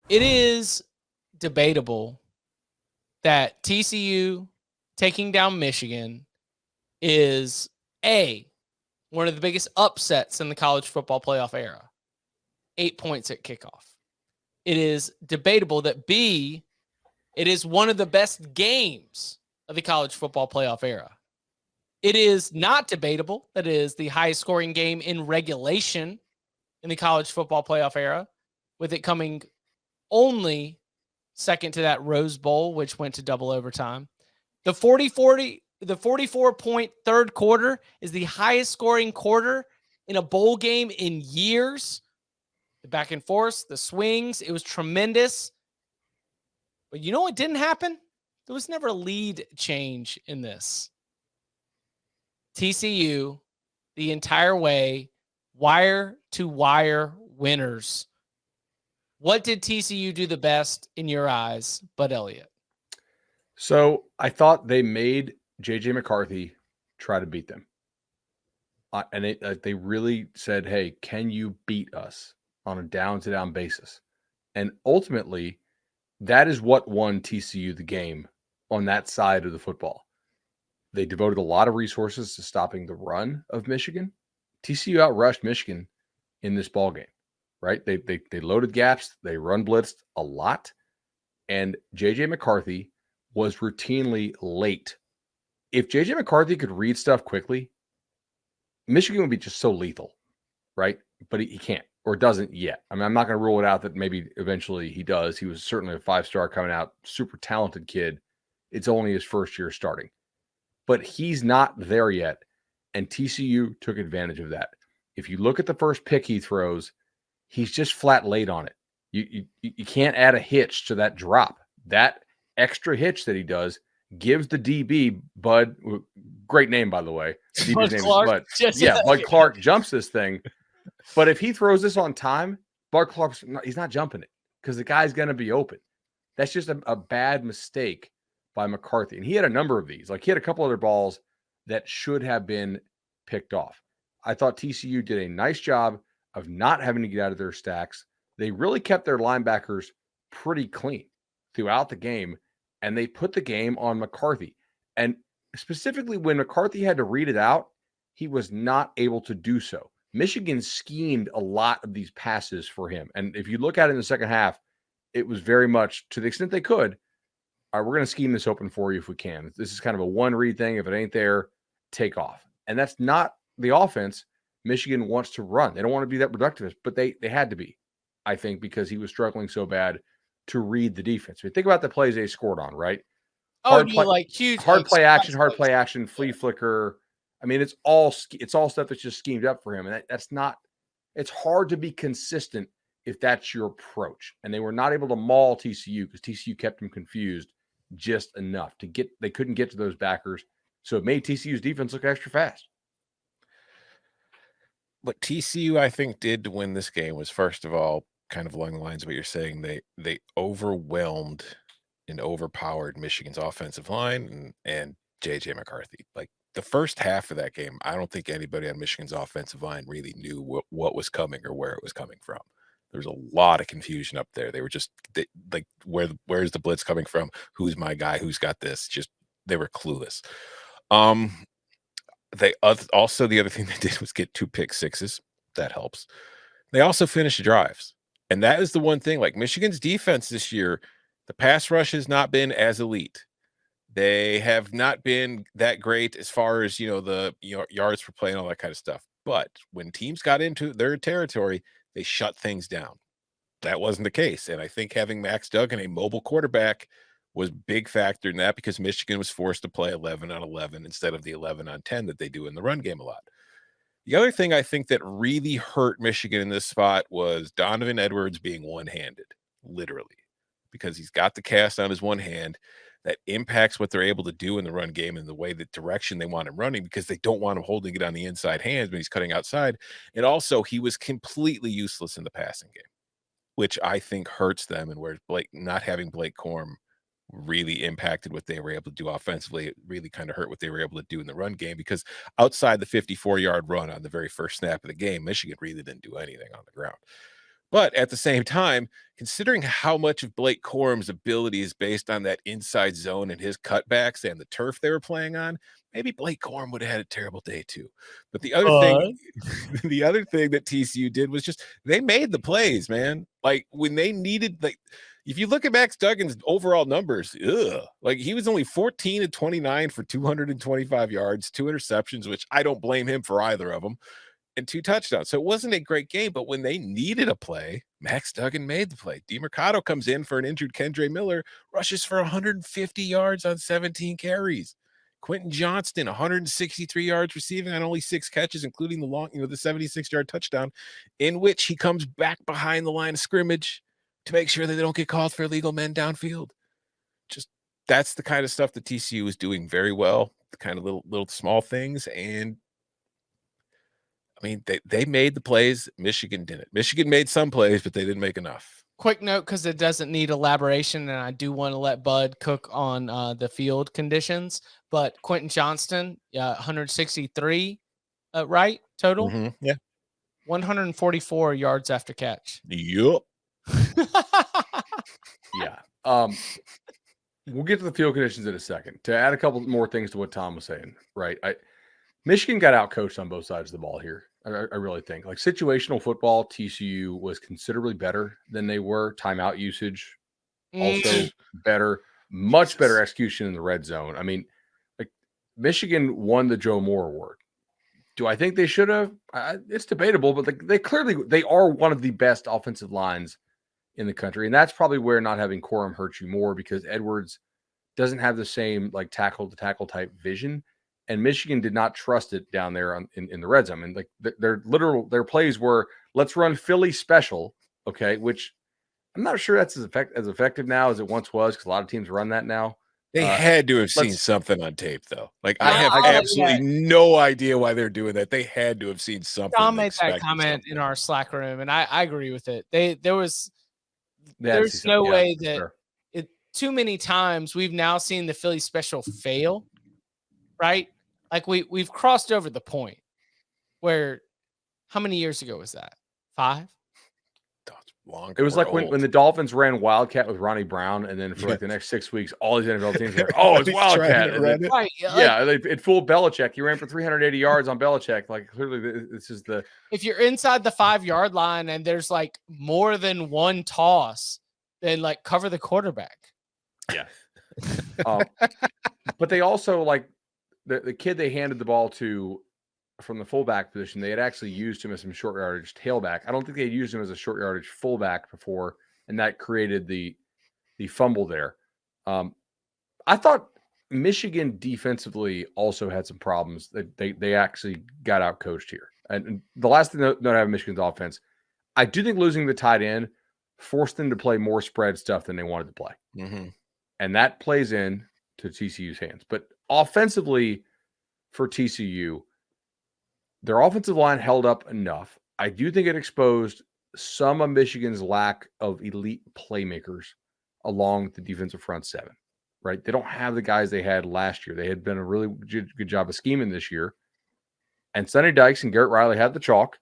It is debatable that TCU taking down Michigan is one of the biggest upsets in the college football playoff era. 8 points at kickoff. It is debatable that B, it is one of the best games of the college football playoff era. It is not debatable that it is the highest scoring game in regulation in the college football playoff era, with it coming only second to that Rose Bowl, which went to double overtime. The 44-point third quarter is the highest scoring quarter in a bowl game in years. The back and forth, the swings, it was tremendous. But you know what didn't happen? There was never a lead change in this. TCU, the entire way, wire to wire winners. What did TCU do the best in your eyes, Bud Elliott? So I thought they made J.J. McCarthy try to beat them. And they really said, hey, can you beat us on a down-to-down basis? And ultimately, that is what won TCU the game on that side of the football. They devoted a lot of resources to stopping the run of Michigan. TCU outrushed Michigan in this ball game, right? They loaded gaps. They run blitzed a lot. And J.J. McCarthy was routinely late. If J.J. McCarthy could read stuff quickly, Michigan would be just so lethal, right? But he can't or doesn't yet. I mean, I'm not going to rule it out that maybe eventually he does. He was certainly a 5-star coming out, super talented kid. It's only his first year starting. But he's not there yet, and TCU took advantage of that. If you look at the first pick he throws, he's just flat late on it. You can't add a hitch to that drop. That extra hitch that he does gives the DB, Bud, great name, by the way. DB's Bud name Clark, is Bud. Bud Clark jumps this thing. But if he throws this on time, Bud Clark, he's not jumping it because the guy's going to be open. That's just a bad mistake by McCarthy. And he had a number of these. Like, he had a couple other balls that should have been picked off. I thought TCU did a nice job of not having to get out of their stacks. They really kept their linebackers pretty clean throughout the game, and they put the game on McCarthy. And specifically when McCarthy had to read it out, he was not able to do so. Michigan schemed a lot of these passes for him. And if you look at it in the second half, it was very much, to the extent they could, all right, we're going to scheme this open for you if we can. This is kind of a one-read thing. If it ain't there, take off. And that's not the offense Michigan wants to run. They don't want to be that reductivist, but they had to be, I think, because he was struggling so bad to read the defense. I mean, think about the plays they scored on, right? Hard play action, flea flicker. I mean, it's all stuff that's just schemed up for him. And that's not, it's hard to be consistent if that's your approach. And they were not able to maul TCU because TCU kept them confused just enough they couldn't get to those backers. So it made TCU's defense look extra fast. What TCU, I think, did to win this game was, first of all, kind of along the lines of what you're saying, they overwhelmed and overpowered Michigan's offensive line and J.J. McCarthy. Like, the first half of that game, I don't think anybody on Michigan's offensive line really knew what was coming or where it was coming from. There was a lot of confusion up there. They were just like, where's the blitz coming from? Who's my guy? Who's got this? Just, they were clueless. The other thing they did was get 2 pick sixes. That helps. They also finished drives. And that is the one thing, like, Michigan's defense this year, the pass rush has not been as elite. They have not been that great as far as, the yards per play and all that kind of stuff. But when teams got into their territory, they shut things down. That wasn't the case. And I think having Max Duggan, a mobile quarterback, was a big factor in that, because Michigan was forced to play 11 on 11 instead of the 11 on 10 that they do in the run game a lot. The other thing I think that really hurt Michigan in this spot was Donovan Edwards being one-handed, literally, because he's got the cast on his one hand. That impacts what they're able to do in the run game and the way, the direction they want him running, because they don't want him holding it on the inside hands when he's cutting outside. And also, he was completely useless in the passing game, which I think hurts them, and where not having Blake Corum really impacted what they were able to do offensively. It really kind of hurt what they were able to do in the run game, because outside the 54-yard run on the very first snap of the game, Michigan really didn't do anything on the ground. But at the same time, considering how much of Blake Corum's ability is based on that inside zone and his cutbacks and the turf they were playing on, maybe Blake Corum would have had a terrible day too. But the other thing, the other thing that TCU did was just they made the plays, man. Like when they needed, like if you look at Max Duggan's overall numbers, like he was only 14 of 29 for 225 yards, 2 interceptions, which I don't blame him for either of them, and 2 touchdowns. So it wasn't a great game, but when they needed a play, Max Duggan made the play. DeMercado comes in for an injured Kendre Miller, rushes for 150 yards on 17 carries. Quentin Johnston, 163 yards receiving on only 6 catches, including the long, the 76-yard touchdown, in which he comes back behind the line of scrimmage to make sure that they don't get called for illegal men downfield. Just that's the kind of stuff that TCU is doing very well, the kind of little small things. And I mean, they made the plays. Michigan didn't. Michigan made some plays, but they didn't make enough. Quick note, because it doesn't need elaboration, and I do want to let Bud cook on the field conditions. But Quentin Johnston, 163, right? Total? Mm-hmm. Yeah. 144 yards after catch. Yup. Yeah. We'll get to the field conditions in a second. To add a couple more things to what Tom was saying, right? Michigan got outcoached on both sides of the ball here. I really think. Like situational football, TCU was considerably better than they were. Timeout usage, also better. Much better execution in the red zone. I mean, like Michigan won the Joe Moore Award. Do I think they should have? It's debatable, but they are one of the best offensive lines in the country, and that's probably where not having Corum hurts you more, because Edwards doesn't have the same like tackle to tackle type vision, and Michigan did not trust it down there in the red zone. And like their plays were, let's run Philly special, okay, which I'm not sure that's as effective now as it once was, because a lot of teams run that now. They had to have seen something on tape, though. Like I have absolutely no idea why they're doing that. They had to have seen something. Tom made that comment in our Slack room, and I agree with it. There's no way that too many times we've now seen the Philly special fail, right? Like we've crossed over the point where, how many years ago was that? 5? It was like when the Dolphins ran Wildcat with Ronnie Brown, and then for like the next 6 weeks, all these NFL teams were like, oh, it's Wildcat. Right, it fooled Belichick. He ran for 380 yards on Belichick. Like clearly this is the. If you're inside the 5-yard line and there's like more than one toss, then like cover the quarterback. Yeah. But they also like the kid they handed the ball to from the fullback position, they had actually used him as some short yardage tailback. I don't think they had used him as a short yardage fullback before, and that created the fumble there. I thought Michigan defensively also had some problems. They actually got out coached here. And the last thing that I have Michigan's offense, I do think losing the tight end forced them to play more spread stuff than they wanted to play. Mm-hmm. And that plays in to TCU's hands. But offensively for TCU, their offensive line held up enough. I do think it exposed some of Michigan's lack of elite playmakers along the defensive front 7, right? They don't have the guys they had last year. They had been a really good job of scheming this year. And Sonny Dykes and Garrett Riley had the chalk,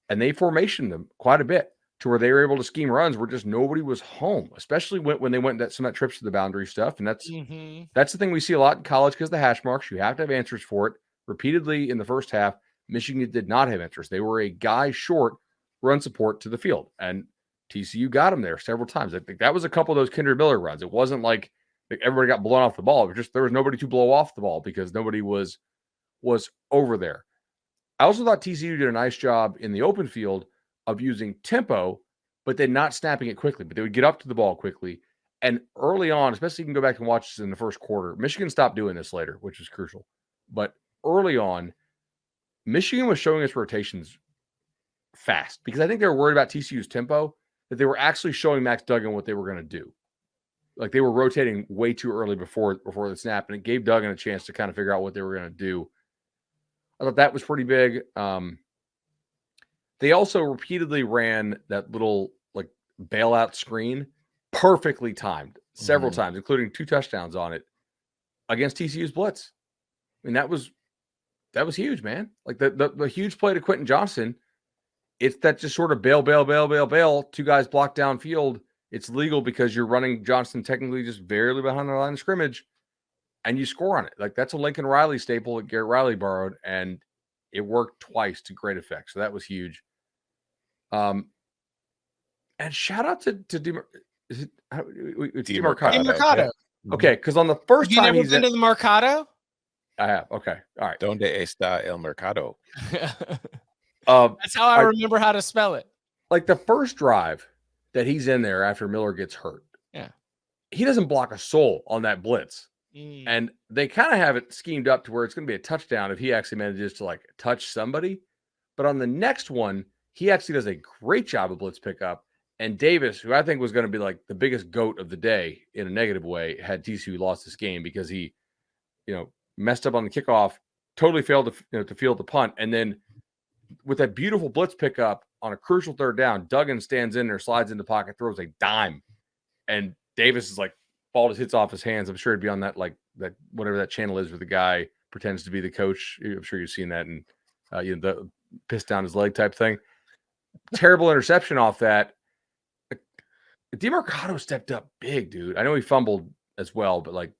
and they formationed them quite a bit to where they were able to scheme runs where just nobody was home, especially when they went some of that trips to the boundary stuff. And that's the thing we see a lot in college, because the hash marks, you have to have answers for it. Repeatedly in the first half, Michigan did not have interest. They were a guy short run support to the field, and TCU got them there several times. I think that was a couple of those Kendre Miller runs. It wasn't like everybody got blown off the ball. It was just there was nobody to blow off the ball because nobody was over there. I also thought TCU did a nice job in the open field of using tempo, but then not snapping it quickly. But they would get up to the ball quickly. And early on, especially you can go back and watch this in the first quarter, Michigan stopped doing this later, which is crucial. But early on, Michigan was showing its rotations fast because I think they were worried about TCU's tempo, that they were actually showing Max Duggan what they were going to do. Like they were rotating way too early before the snap, and it gave Duggan a chance to kind of figure out what they were going to do. I thought that was pretty big. They also repeatedly ran that little like bailout screen, perfectly timed several times, including 2 touchdowns on it against TCU's blitz. I mean, that was huge, man. Like the huge play to Quentin Johnston it's that just sort of bail. Two guys block downfield. It's legal because you're running Johnson technically just barely behind the line of scrimmage, and you score on it. Like that's a Lincoln Riley staple that Garrett Riley borrowed, and it worked twice to great effect. So that was huge. And shout out to it's DeMarcado. DeMarcado. Okay, because on the first You time never been to the Mercado? I have. Okay, all right. Donde está el mercado? That's how I remember how to spell it. Like the first drive that he's in there after Miller gets hurt. Yeah. He doesn't block a soul on that blitz. And they kind of have it schemed up to where it's going to be a touchdown if he actually manages to like touch somebody. But on the next one, he actually does a great job of blitz pickup. And Davis, who I think was going to be like the biggest goat of the day in a negative way, had TCU lost this game because he, messed up on the kickoff, totally failed to field the punt. And then with that beautiful blitz pickup on a crucial third down, Duggan stands in there, slides in the pocket, throws a dime. And Davis is like, ball just hits off his hands. I'm sure it'd be on that, like that, whatever that channel is where the guy pretends to be the coach. I'm sure you've seen that. And, the piss down his leg type thing. Terrible interception off that. DeMarcado stepped up big, dude. I know he fumbled as well, but like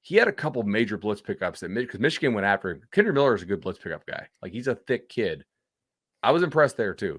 he had a couple major blitz pickups because Michigan went after him. Kendra Miller is a good blitz pickup guy. Like he's a thick kid. I was impressed there too.